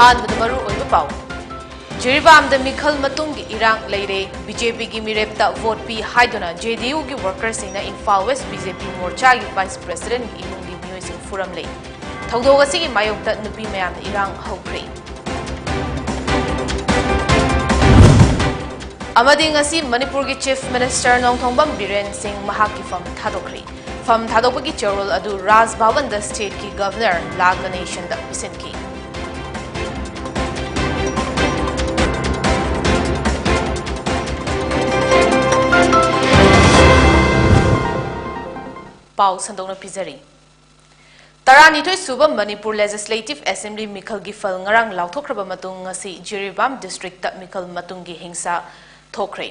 अहानबद मरु ओइबा पाउ जिरीबाम द मिखल मतुंगी इरांग लेरे बीजेपी की मिरेपता वोट पी हाइदुना जेडीयू की workers Singh Imphal west BJP Morcha की वाइस प्रेसिडेंट इमुंगी मियोय सिंह फुरम ले थौदोग असिगी मायोक्ता नुपी मयाम इरांग हौख्रे अमदी ngasi मणिपुर की चीफ मिनिस्टर नोंगथोंबम बिरेन सिंह महाकी फम थादोखरी फम थादोपगी चेरोल अदु राज भवन द स्टेट की गवर्नर लाग नेशन द पिसिनकी पाउ संदोंना पिजरी तरानिथोय सुब मणिपुर लेजिस्लेटिव असेंबली मिखल की फल ngarang लाउथोख्रब मतुंग ngasi जिरीबाम डिस्ट्रिक्ट ता मिखल मतुंग की हिंसा थोख्रे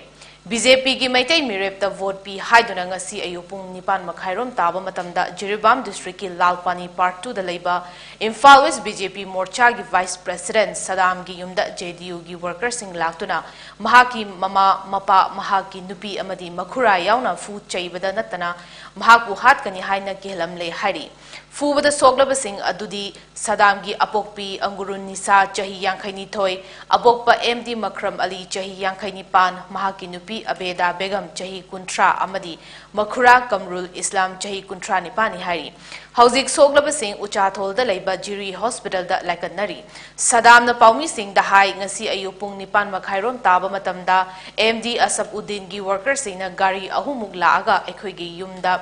बीजेपी की मैतै मिरेप ता वोट पी हाइदुना ngasi अयुपुंग निपान मखाइरोम ताबा मतमदा जिरीबाम डिस्ट्रिक्ट की लालपानी पार्ट 2 दा लेबा इम्फाल वेस्ट बीजेपी मोर्चा की वाइस प्रेसिडेंट सदाम की युमदा जेडीयू की वर्कर सिंह लाक्तुना महाकी ममा मपा महाकी नुपी अमदी मखुरा यावना फू चैबदा नतना महाकु हातकनी हाइना केहलम ले हाइरी फूबदा सोगलब सिंह अदुदी सदाम की अपोकपी अंगुरुन निसा चही यांखैनी थोय अपोकपा एमडी मखरम अली चही यांखैनी पान महाकी नुपी अबेदा बेगम चही कुंट्रा अमदी मखुरा कमरुल इस्लाम चही कुंट्रा निपानी हाइरी हौजिक सोगलब सिंह उचाथोल दा लेबा जिरी हॉस्पिटल दा लाइकनरी सदाम न पाउमी सिंह दा हाई ngasi अयुपुंग निपान मखाइरोम ताबा मतमदा एमडी असबउद्दीन की वर्कर सिंह गाड़ी अहुमुक लागा एखोइगी युमदा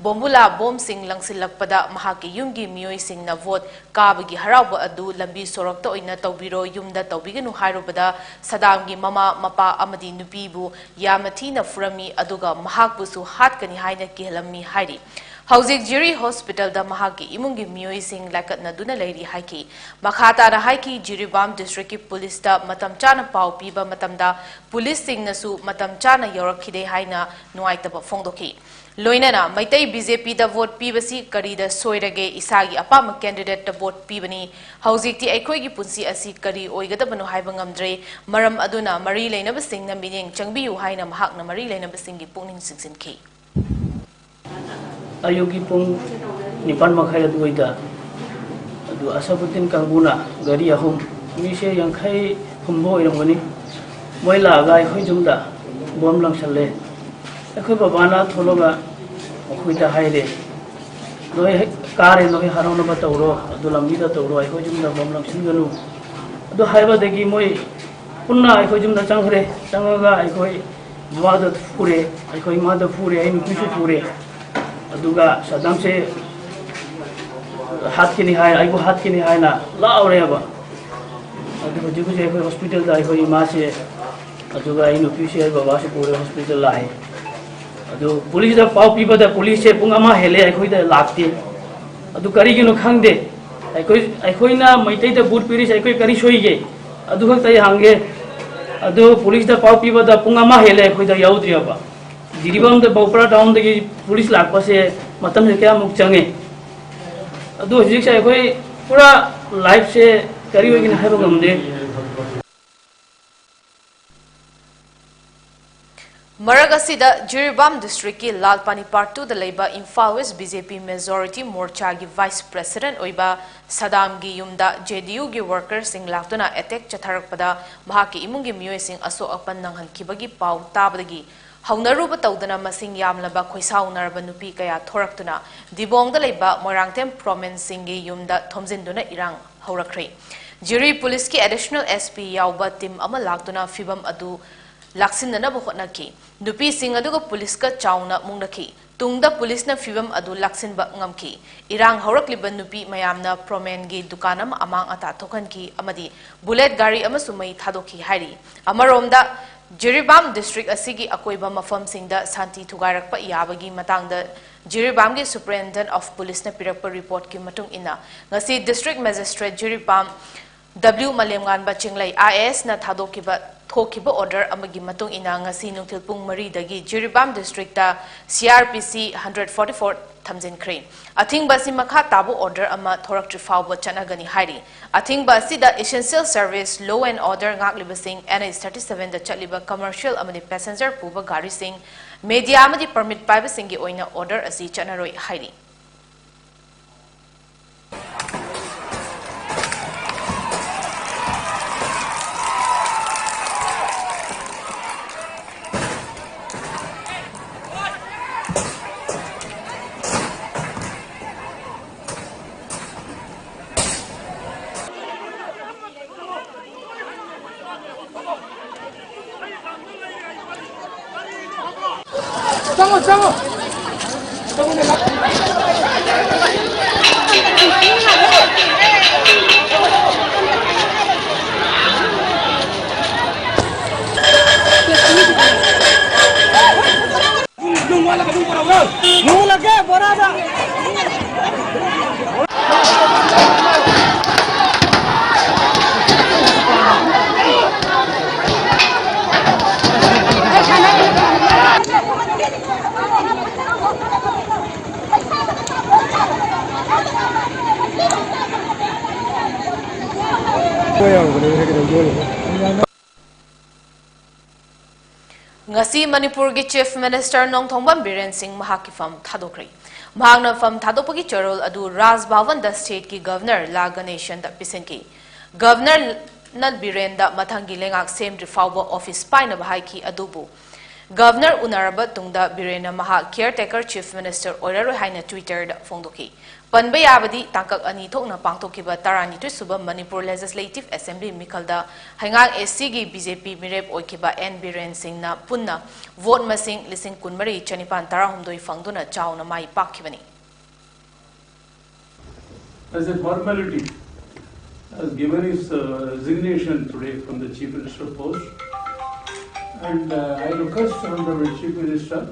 बोम्बुला बोम सिंह लंगसिलकपदा महाकी युमगी मियोय सिंह न वोट काबगी हराब अदु लंबी सोरकता ओइना तौबिरो युमदा तौबिगनु हाइरोबदा सदाम की ममा मपा अमदी नुपीबु यामथीना फुरमी अदुगा महाकबुसु हातकनी हाइना केहलमी हाइरी हौजिक जिरी हॉस्पिटल दा महाकी इमुंगी मियोय सिंह लाकतना दुना लेरी हाइकी मखाता रा हाइकी जिरीबाम डिस्ट्रिक्ट की पुलिस दा मतम चाना पाउ पीबा मतमदा पुलिस सिंह नसु मतम चाना यौरखिदे हाइना नुआइतबा फोंदोखी लोइनना मैतै बीजेपी दा वोट पीबसी करीदा सोइरगे इसागी अपाम कैंडिडेट दा वोट पीबनी हौजिकती अखोइगी पुंसी असि करी ओइगदबनो हाइबा ngamdre मरम अदुना मरी लेनब सिंह न मिनिंग चंगबियु हाइना महाकना मरी लेनब सिंह की पुंगनिंग सिंसिनखी अयोगी पुंग निपान मखाई अदुइदा अदु असबुद्दीन कांगुना गाड़ी अहुम मिसे यांखै हुमबो इरमगनी मोय लागा अखोइ जुमदा बम लंगसले अखोइ बाबाना थोलोगा अखोइदा हाइरे नोय कारे नोय हारोन बतौरो अदु लंबीदा तौरो अखोइ जुमदा बम लंगसिनगनु अदु हाइबा देगी मोय पुन्ना अखोइ जुमदा चंगरे चंगगा अखोइ मादा फुरे अखोइ मादा फुरे आई नुपिसु फुरे अदुगा सदाम से हाथ की निहाय आइगो हाथ की निहाय ना लाउरेबा अदु हुजिगु जे कोई हॉस्पिटल दा कोई मां से अदुगा आई नुपी से बाबा से पूरे हॉस्पिटल लाए अदु पुलिस दा पाउ पीबा दा पुलिस से पुंग अमा हेले अखोइ दा लागते अदु करिगिनो खंगदे अखोइ ना मैतै दा बूट पिरिस अखोइ करि सोइगे अदु खतै हांगे अदु पुलिस दा पाउ पीबा दा पुंग अमा हेले अखोइ दा याउद्रियाबा जिरीबाम द बौपरा टाउन दगी पुलिस लाकपसे मतम से क्या मुक चंगे अदु हजिक से कोई पूरा लाइफ से करी होगी ना है गमदे मरगसिदा जिरीबाम डिस्ट्रिक्ट की लालपानी पार्ट 2 द लेबा इम्फाल वेस्ट बीजेपी मेजॉरिटी मोर्चा की वाइस प्रेसिडेंट ओइबा सदाम की युमदा जेडीयू की वर्कर सिंह लाक्तुना अटैक चथरकपदा महाकी इमुंगी मियोय सिंह असो अपन नंगहनखिबगी पाउ ताबदगी हौनरुब तौदना मसिंग यामलबा खोइसाउनरबा नुपी कया थोरक्तुना दिबोंगदा लेबा मोरांगतेम प्रोविंस सिंगी युमदा थोमजिनदुना इरांग हौरखरे जिरी पुलिस की एडिशनल एसपी याउबा टीम अमा लाक्तुना फिबम अदु लाक्सिननबा होटनकी नुपी सिंह अदुगा पुलिस का चाउना मुंगनखी तुंगदा पुलिस न फिबम अदु लाक्सिनबा ngamki इरांग हौरक्लिबा नुपी मयामना प्रोमेन गी दुकानम अमांग अता थोखनकी अमदी बुलेट गाड़ी अमसु मई थादोखी हाइरी अमरोमदा जिरीबाम डिस्ट्रिक्ट असिगी अकोइबा मफम सिंगदा शांति थुगारकपा याबगी मतंगदा जिरीबाम के सुपरिटेंडेंट ऑफ पुलिस ने पिरकपा रिपोर्ट की मतुंग इना ngasi district magistrate Jiribam W मलेमगानबा चिंगलै IAS न थादोकिबा थोकिबा ऑर्डर अमगी मतुंग इना ngasi नुथिल पुंग मरी दगी जिरीबाम डिस्ट्रिक्ट ता CRPC 144 थमजिनख्रे अथिंगबा सि मखा ताबो ऑर्डर अमा थोरक्ट्रि फाउबा चनगनी हाइरी अथिंगबा सि the essential service low and order ngakliba sing NH 37 दा चलिबा कमर्शियल अमदी पैसेंजर पुबा गाड़ी सिंग मीडिया अमदी परमिट पाइबा सिंगी ओइना ऑर्डर असि चनरोय हाइरी ngasi Manipur gi Chief Minister Nongthongbam Biren Singh mahaki fam thadokri mahakna fam thadopagi charol adu Raj Bhavan da state ki governor La Ganeshan da pisenki governor Nat Biren da mathangi lengak sem rifauba office paina bahai ki adubu governor unaraba tungda Birena maha caretaker chief minister oiraro haina Twitter da fongdoki Panba yabadi tangkak ani thokna pangthokiba tarani tu suba Manipur Legislative Assembly Mikalda hangang SC gi BJP mirep oikiba N Biren Singh na punna vote masing lising kunmari chanipan tarahumdoi fangduna chauna mai pakhibani. As a formality, has given his resignation today from the Chief Minister post, and I request Honorable Chief Minister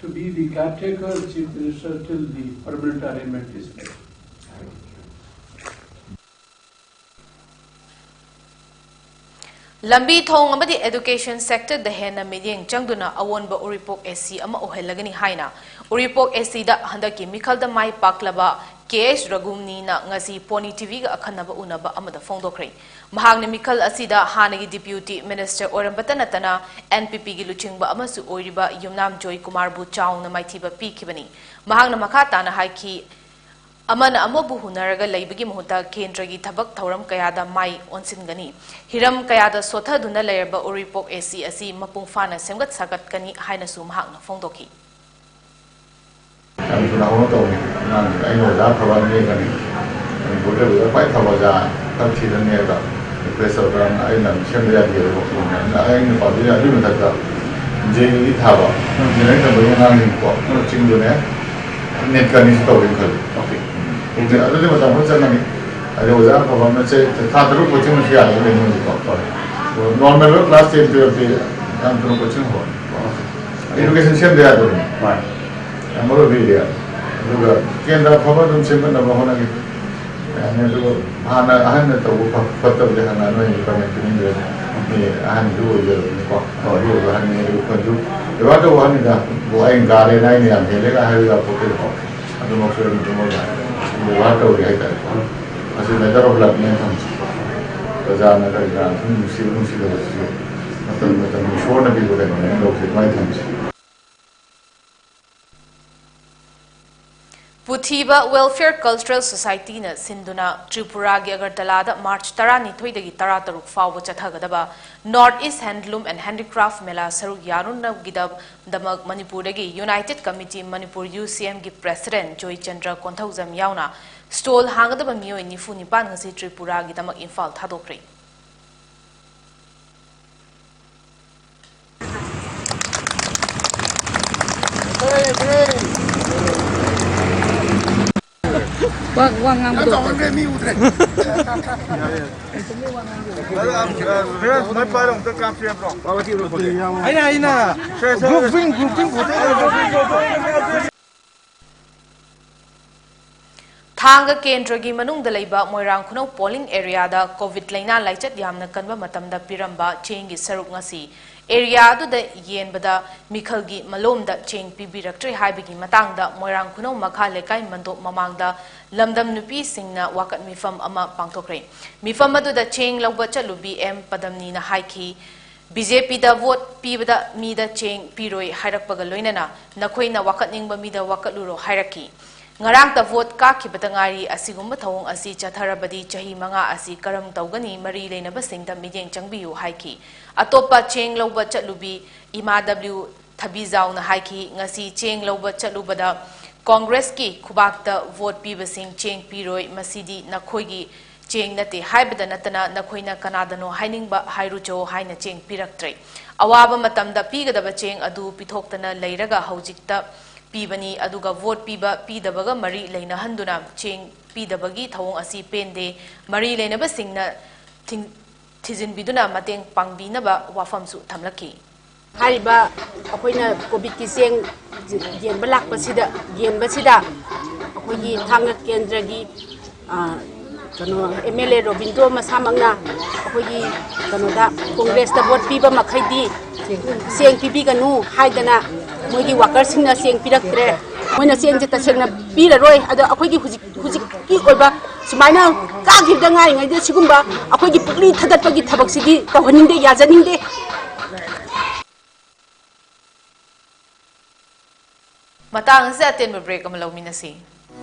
to be the caretaker Chief Minister till the permanent arrangement is made. Lambi thong amadi education sector the hena meeting changduna awonba uripok SC ama ohelagani haina uripok SC da handaki mikhal da mai paklaba KH Ragumni na ngasi Pony TV ga akhanaba unaba amada fongdokre mahagna mikhal asida hanagi deputy minister orambata natana NPP gi luchingba amasu oiriba Yumnam Joy Kumar bu chauna maithiba pikibani mahagna makata na haiki amana amobu hunaraga leibagi muhuta kendragi thabak thauram kayada mai onsingani hiram kayada sotha duna layerba uripok SC asi mapung fana semgat sagat kani haina su mahagna fongdoki I'm going to go I know that probably whatever quite Tawaja, Taki the Neva, the place of an island, Shemia, and I know about the limited J. Tava, the next of the Nang, Chingune, Netkan is going to. Okay. The other was a Musanami. I was up for one say the Tataru Putin was here when he was normal class state to the Antonu Putin hall. Education Shemia doing. I'm going to be there. Look, Kendra Papa Simon of Honaki. And Hana, I had to put up the Hana when you come into England. I had to do or you had me to do. The other one is going garden, I am here. I have a pocket hawk. I don't know if you're tomorrow. The water will get that. As a matter of luck, because I'm not a grand, you see, the short of people that look at my times. Puthiba Welfare Cultural Society na Sinduna Tripura gi Agartala da March 12 dagi 13 fawba chathagadaba North East Handloom and Handicraft Mela saruk yarunna gidab damak Manipur dagi United Committee Manipur UCM gi President Joy Chandra Konthaujam yauna stall hangadaba miyoi nifu nipan ngasi Tripura gi damak Imphal thadokri Wang ngang do. Thanga Kendragi Manung Dalaiba Moirang Kuno polling area da COVID laina laichat yamna kanba matamda piramba chengi saruk ngasi area du da yen bada Mikhalgi malom da cheng pibiraktre haibigi matangda Moirang Kuno makha lekai mando mamangda lamdam nupi singna wakat mifam ama pangtokre mifam adu da cheng lawba chalu BM padamni na haiki BJP da vote pibada mi da cheng piroi hairakpaga loinana nakhoi na wakat ningba mi da wakatluro hairaki ngarang ta vote ka khibata ngari asigumba thawong asi chatharabadi chahi manga asi karam tawgani mari leinaba singda mijeng changbiyu haiki atopa cheng lawba chatlubi ima W thabizau na haiki ngasi cheng lawba chatlubada Congress ki khubakta vote pibasing cheng piroi masidi nakhoigi cheng nate haibada natana nakoina kanadano hainingba hairucho haina cheng piraktre awaba matamda pigadaba cheng adu pithoktana leiraga haujikta pibani aduga vote piba pidabaga mari leina handuna cheng pidabagi thawong asi pende mari leinaba singna thizin biduna mateng pangbinaba wafamsu thamlaki hariba akoina covid ki cheng yenba lakpasida yenbasida akoigi thangna kendragi kano MLA Robindo masamangna akoigi kano da Congress da vote piba makhaidi cheng pibi ganu haidana moigi workers singna cheng piraktre moina cheng je tasengna pira roi ada akoigi huji ki oiba sumaina ka gibda ngai ngai de sigumba akoigi pukli thadatpagi thabak sidi tawhaninde yajaninde matang sa atin break am lawminasi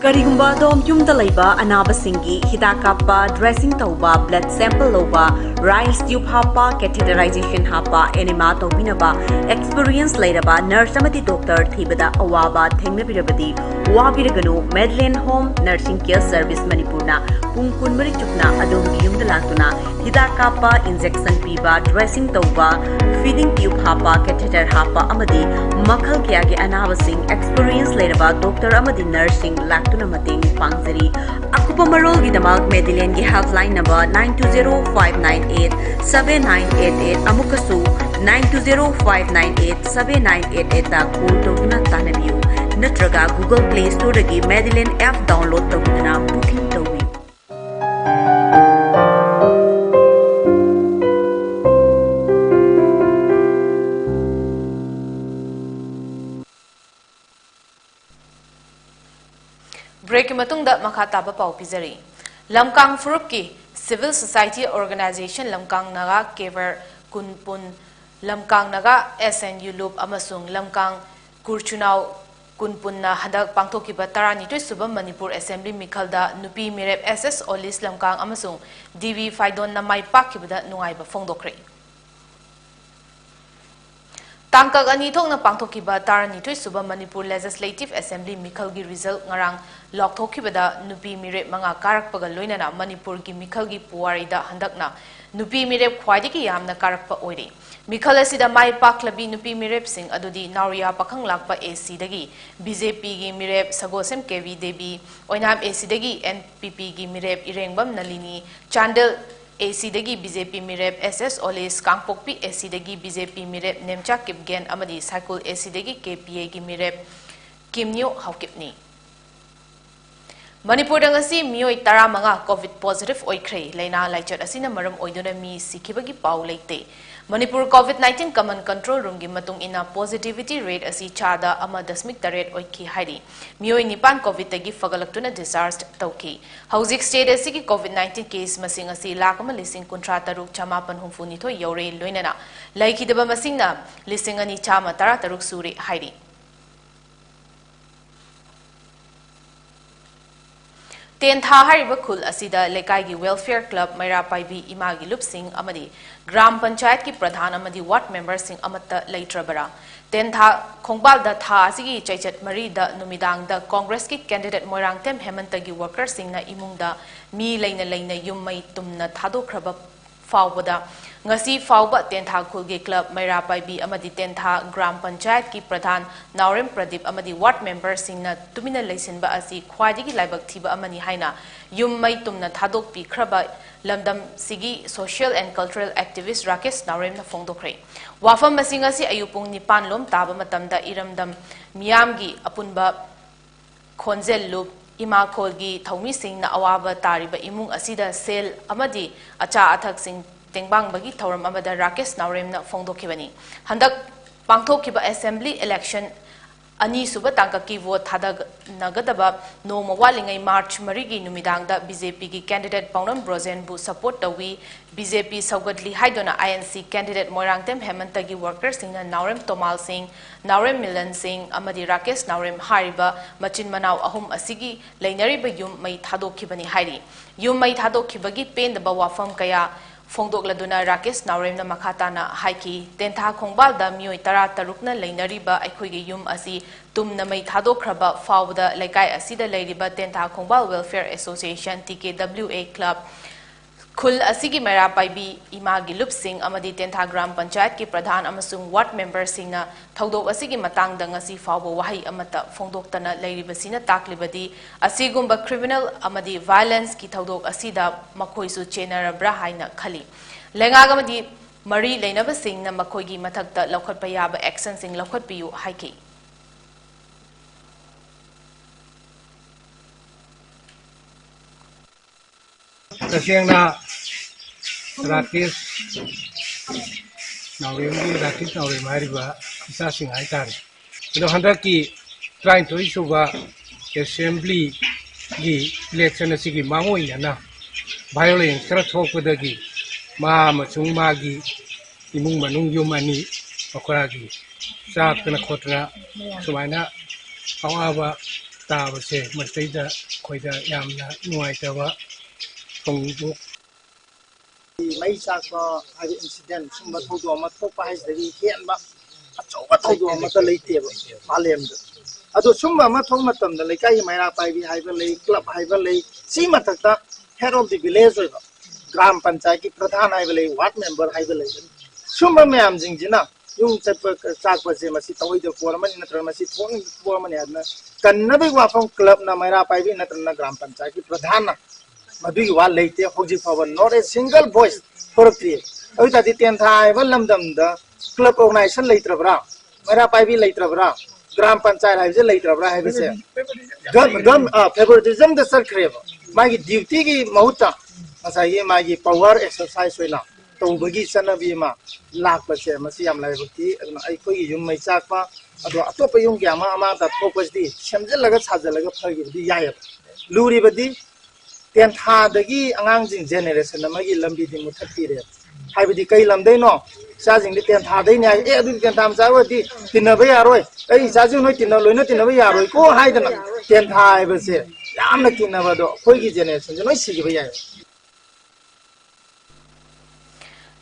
Karigumba dom yumda laiba anaba singi hidakapa dressing tauba blood sample loba rice tube hapa catheterization hapa enema tobinaba experience lairaba nurse amati doctor thibada awaba thengna birabadi wabiraganu Medline Home Nursing Care Service Manipurna pungkun mari chukna adom yumda latuna hidakapa injection piba dressing tauba feeding tube hapa catheter hapa amadi makhal kya ge anaba sing experience lairaba doctor amadi nursing tuna mating pangzari akupa marol gi damak Medline gi helpline number 9205987988 amukasu 9205987988 ta call tawna tanabiu natraga Google Play Store gi Medline app download tawna booking tawi break matungda makhataba pau pizari lamkang furup ki civil society organization lamkang naga kever kunpun lamkang naga SNU loop amasung lamkang kurchunau kunpunna hadak pangthokiba tarani toi subam Manipur assembly mikhalda nupi mirep SS Olis lamkang amasung DV Faidon na mai pakibada nungaiba fongdokre Tangkag ani thokna pangthokiba tarani toi suba Manipur Legislative Assembly Mikhalgi result ngarang lokthokibada nupi mirep manga karakpaga loinana Manipur gi Mikhalgi puwarida handakna nupi mirep khwaidiki yamna karakpa oire Mikhal asida mai paklabi nupi mirep sing adudi Nauriya pakhang lakpa AC dagi BJP gi mirep Sagosem KV Devi oinam AC dagi NPP gi mirep Irengbam Nalini Chandel AC dagi BJP mirep SS Olis Kangpokpi AC dagi BJP mirep Nemcha Kipgen amadi Cycle AC dagi KPA gi mirep Kimnyo Haukipni Manipur ngasi mioi tara manga COVID positive oikhrei leina laichat asina maram oiduna mi sikhibagi pau leite Manipur COVID-19 common control room gi matung ina positivity rate asi chada ama dasmik taret oikhi hairi mioi nipan COVID tagi fagalaktuna discharged tauki hauzik state asi gi COVID-19 case masing asi lakama lising kuntra taruk chamapan humfuni tho yore loinana laikhidaba masingna lising ani chama tara taruk suri hairi Tentha hariba khul asida lekai gi welfare club Maira Paibi imagi lupsing amadi gram panchayat ki pradhan amadi ward member sing amatta leitrabara Tentha khongbal da tha asigi chaichat mari da numidang da congress ki candidate Moirang Tem Hemanta gi worker sing na imung da mi leina yummai tumna thadokhraba fawbada ngasi fawba Tentha khul gi club Maira Paibi amadi Tentha gram panchayat ki pradhan Naurem Pradip amadi ward member sing na tumina leisinba asi khwaidigi laibak thiba amani haina yummai tumna thadok pi khraba lamdam sigi social and cultural activist Rakesh Naurem na fongdokre wafam masing asi ayupung nipan lom taba matamda iramdam miyamgi apunba khonzel lup ima kholgi thaumi sing na awaba tariba imung asida sel amadi acha athak sing tengbang bagi thoram amada Rakesh Naurem na fongdokhibani handak pangthokiba assembly election ani suba tangkaki vote thada nagadaba no mawalingai March marigi numidang da BJP gi candidate Paunam Brozen bu support tawi BJP saugadli haidona INC candidate Moirang Tem Hemanta gi workers sing na Naurem Tomal Singh Naurem Milan Singh amadi Rakesh Naurem hariba machin manau ahum asigi leinariba yum mai thadokhibani hairi yum mai thadokhibagi pendaba wafam kaya Fongdokladuna Rakesh Naurem na makhatana haiki Tentha khongbal da mioi tara tarukna leinariba aikhoigi yum asi tumna mai thadokhraba fawda laikai asida leiriba Tentha khongbal welfare association TKWA club Khul asigi mera paibi ima gi lupsing amadi tentha gram panchayat ki pradhan amasung ward member singna thodok asigi matang da ngasi fawbo wahi amata phongdoktana leiribasina taklibadi asigumba criminal amadi violence ki thodok asida makhoisu chenarabra haina khali lenga gamadi mari leinaba singna makhoigi mathakta laukhatpa yaba action sing laukhatpiyu haiki Kasihna Rakesh Naurem Hariba isa sing ai tari. Ino handaki trying to issue ba assembly gi election asigi mangoi na violence kara thokpadagi ma machung magi imung manung yumani okoragi sakna khotna sumaina awaba tabase mastaida khoida yamna nuaitaba tongbu mai sakpa hari incident sumba thodo ma thokpa haisdagi hianba achoba thodo ma ta leiteba malem ado sumba ma thok matam da leikai maira paibi haiba lei club haiba lei si matakta head of the village oiba gram panchayat ki pradhan haiba lei ward member haiba lei sumba myam jingjina yung chakpa se masi tawai de foreman natra masi thong foreman hadna kannabi wafam club na maira paibi natra na gram panchayat ki pradhan na Madhu wa leite hoji fawa not a single voice for create. Avita di tentha valamdam the club organization later bra. Mera paibi later bra. Gram panchayat have later bra have se. Gum favoritism the sir crave. Magi duty ki mahuta. Asa ye magi power exercise wala. To bagi sana bi ma lak pa se masi am lai bukti ai koi yum mai chak pa ado atop yung gyama ama ta focus di semjel laga chajal laga phagi di yaya. Luri badi Tentha dagi angang jing generation amagi lambi di muthapire haibidi kai lamdai no sajing di tentha dai nya e adu tentha am jawa di tinaba yaroi ai sajing noi tinna loina tinaba yaroi ko haidana tentha haibase yamna kinaba do khoigi generation noi sigi ba yai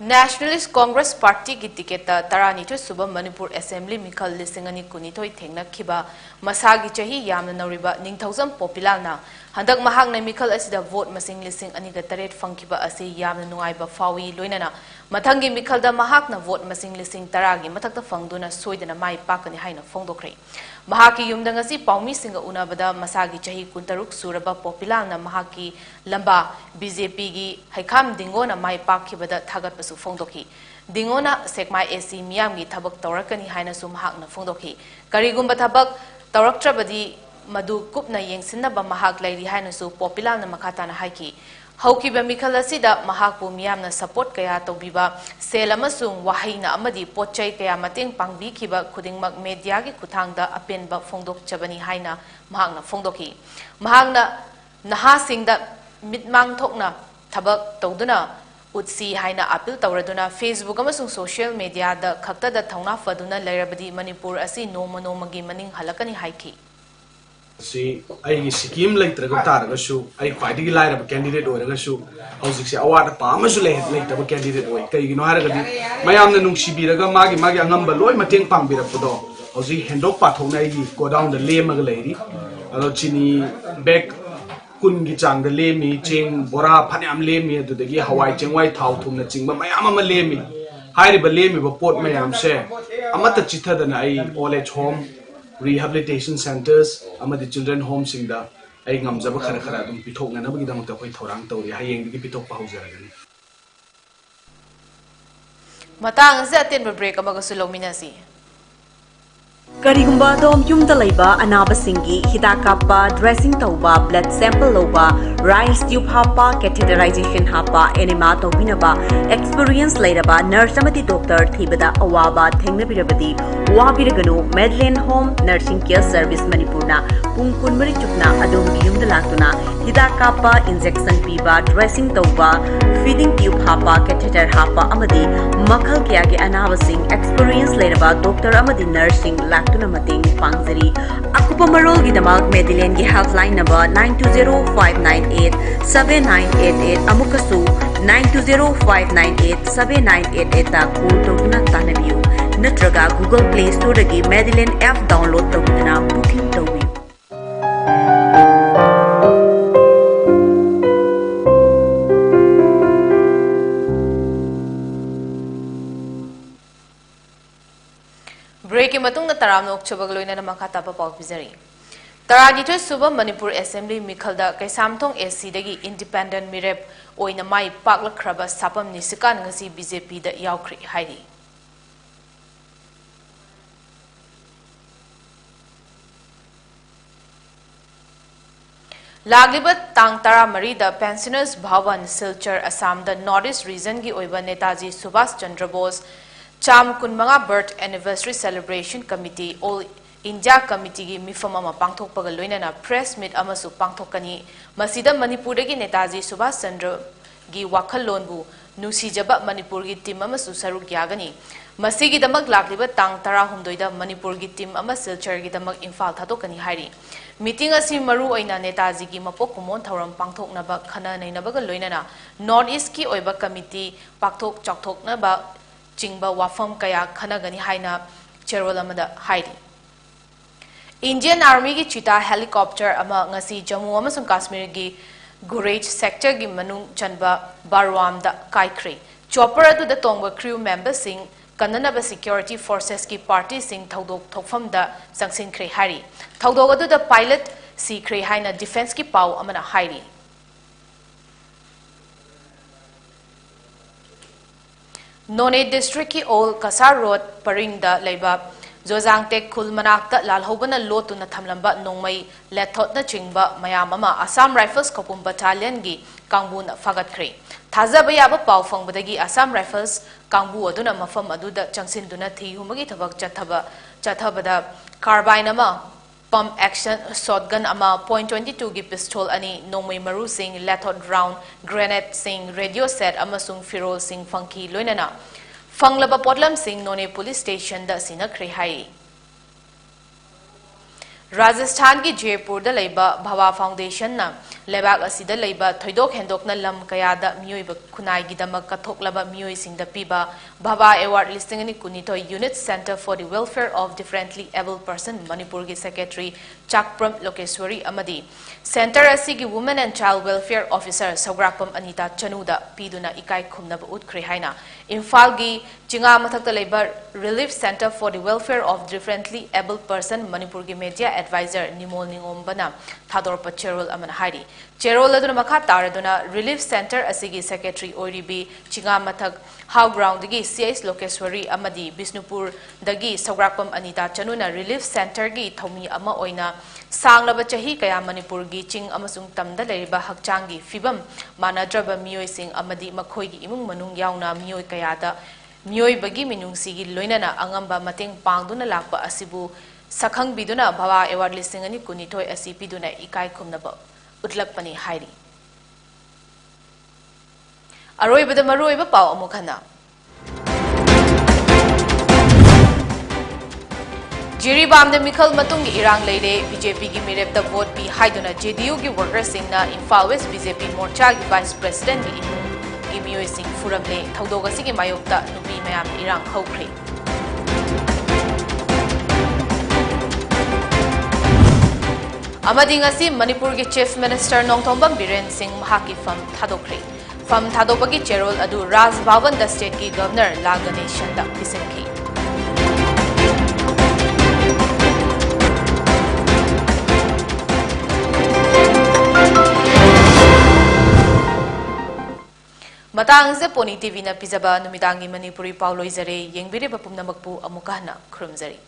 Nationalist Congress Party ki tiketa tarani to suba Manipur Assembly Mikhal Lisingani kunitoi thengna khiba masagi chahi yamna noriba ningthausam popular na handak mahak na Mikhal asida vote masing lising ani ga taret fangkiba ase yamna nungaiba fawi loinana mathangi Mikhal da mahak na vote masing lising taragi mathakta fangduna soidana mai pakani haina fongdokre mahaki yumda ngasi paumi singa unabada masagi chahi kuntaruk suraba popular na mahaki lamba BJP gi haikham dingona mai pakhibada thagat pasu fongdoki dingona sekmai AC miyam gi thabak tawrakani haina su mahak na fongdoki karigumba thabak tawraktrabadi madu kupna yengsinaba mahak lairi haina su popular na makata na haiki Haukiba Mikhal asida mahakpu miyamna support kaya tawbiba sel amasung wahaina amadi potchai kaya mateng pangbikhiba khudingmak media gi khuthangda apenba fongdok chabani haina mahakna fongdoki mahakna nahasingda mitmang thokna thabak tawduna utsi haina appeal tawraduna Facebook amasung social media da khakta da thauna faduna lairabadi Manipur asi noma nomagi maning halakani haiki Si ai sikim leitraga taragashu ai khwaidigi lairaba candidate oiragashu hojikse award pa amasu leitaba candidate oi kaigino haragadi mayamna nungsibiraga magi angamba loi mateng pangbirapdo hoji hendok pathongna ai go down the lemaga leiri alo chini back kungi changda lemi cheng bora phanyam lemi adudagi hawai chengwai thau thumna chingba mayam ama lemi hairiba lemi ba pot mayam se amata chithadana ai old age home rehabilitation centers amadi children homes singda ai ngamjaba khara khara dum pithokna nabagi damta koi thorang tawri hayeng digi pithok pa haujaragani matang se aten break amaga sulominasi Karigumba dom yumda laiba anaba singi hidakapa dressing tauba blood sample loba rice tube hapa catheterization hapa enema tobinaba experience lairaba nurse amati doctor thibada awaba thengnabirabadi wabiraganu Medlane Home Nursing Care Service Manipurna pungkun mari chukna adom yumda laktuna hidakapa injection piba dressing tauba feeding tube hapa catheter hapa amadi makhal kya ge anaba sing experience lairaba doctor amadi nursing tuna mating pangzari akupa marol gi damak Medlane gi helpline number 9205987988 amukasu 9205987988 ta call tawna tanabiu natraga Google Play Store dagi Medlane app download tawduna booking tawi taramnok chobagloina na makatapa paw pizari. Taranitoy suba Manipur Assembly Mikhalda Kaisamthong SC dagi independent mirep oina mai paklakraba sapam nisikan ngasi BJP da yaukri hairi. Laglibat tang tara marida pensioners Bhavan Silchar Assam the Northeast region gi oiba Netaji Subhash Chandra Bose Cham Kunmanga birth anniversary celebration committee all India committee gi mifam ama pangthok pagal loinana press meet amasu pangthokani masida Manipur gi Netaji Subhash Chandra gi wakhal lonbu nusijaba Manipur gi team amasu saruk yagani masigi damak laglibat tang tara humdoida Manipur gi team ama Silchar gi damak Imphal thadokani hairi meeting asi maru oina Netaji gi mapok kumon thoram pangthok na ba khana nei na baga loinana North East ki oiba committee pakthok chakthok na ba chingba wafam kaya khana gani haina cherol amada hairi Indian Army ki Cheetah helicopter ama ngasi Jammu amasung Kashmir gi Gurej sector gi manung chanba Barwam da kaikre chopper adu da tongba crew member sing Kananaba security forces ki party sing thodok thokfam da sangsin kre hari thodok adu da pilot si kre haina defense ki pau amana hairi None district ki Old Kasar road paring da leiba Zozang tek khul manak da lalhobana lotu na thamlamba nongmai lethot na chingba mayam ama Assam Rifles Kopum battalion gi kangbu na fagat kre thazaba yaba pau fangbadagi Assam Rifles kangbu aduna mafam aduda changsin duna thi humagi thabak chathabada carbine ama pump action shotgun ama .22 gi pistol ani nongmai maru sing lethot round grenade sing radio set amasung firol sing funky loinana Fanglaba Potlam Singh None Police Station da sina krehai. Rajasthan ki Jaipur da leiba Bhava Foundation na lebak asida leiba thoidok hendok na lam kaya da miyoi ba kunai gi damak kathok laba miyoi sing da piba Bhava Award listing ani kunito Unit Center for the Welfare of Differently Able Person Manipur gi Secretary Chakpram Lokeswari amadi Center asigi Women and Child Welfare Officer Sagrapam Anita Chanuda piduna ikai khumnaba utkre haina Imphal gi Chinga mathakta leiba Relief Center for the Welfare of Differently Able Person Manipur gi Media Advisor Nimol Ningombana Thadorpa Cherol aman hairi Cherol aduna makha taraduna Relief Center asigi Secretary Oiribi Chinga mathak How Ground gi CS Lokeswari amadi Bisnupur dagi Sagrapam Anita Chanuna Relief Center gi thomi ama oina Sanglaba chahi kaya Manipur gi ching amasung tamda leriba hakchangi fibam manadraba miyoi sing amadi makhoi gi imung manung yauna miyoi kaya da miyoi bagi minung sigi loinana angamba mateng pangduna lakpa asibu sakhang biduna Bhava Award listing ani kunitoi asi piduna ikai khumnaba utlakpani hairi aroibada maroiba paw amukhana Jiribam de Mikhal matung gi irang leire BJP gi mirep da vote pi haiduna JDU gi workers sing na Imphal West BJP Morcha gi Vice President gi gi miyoi sing furamle thaudoga sigi mayokta nupi mayam irang hokre Amadi ngasi Manipur gi Chief Minister Nongthombam Biren Singh mahaki fam thadokre fam thadobagi cherol adu Raj Bhavan da state gi governor Laganeshan da pisenki Matang se Pony TV na pizaba numidangi Manipuri Paulo Izare yengbire bapumnamakpu amukahna krumzari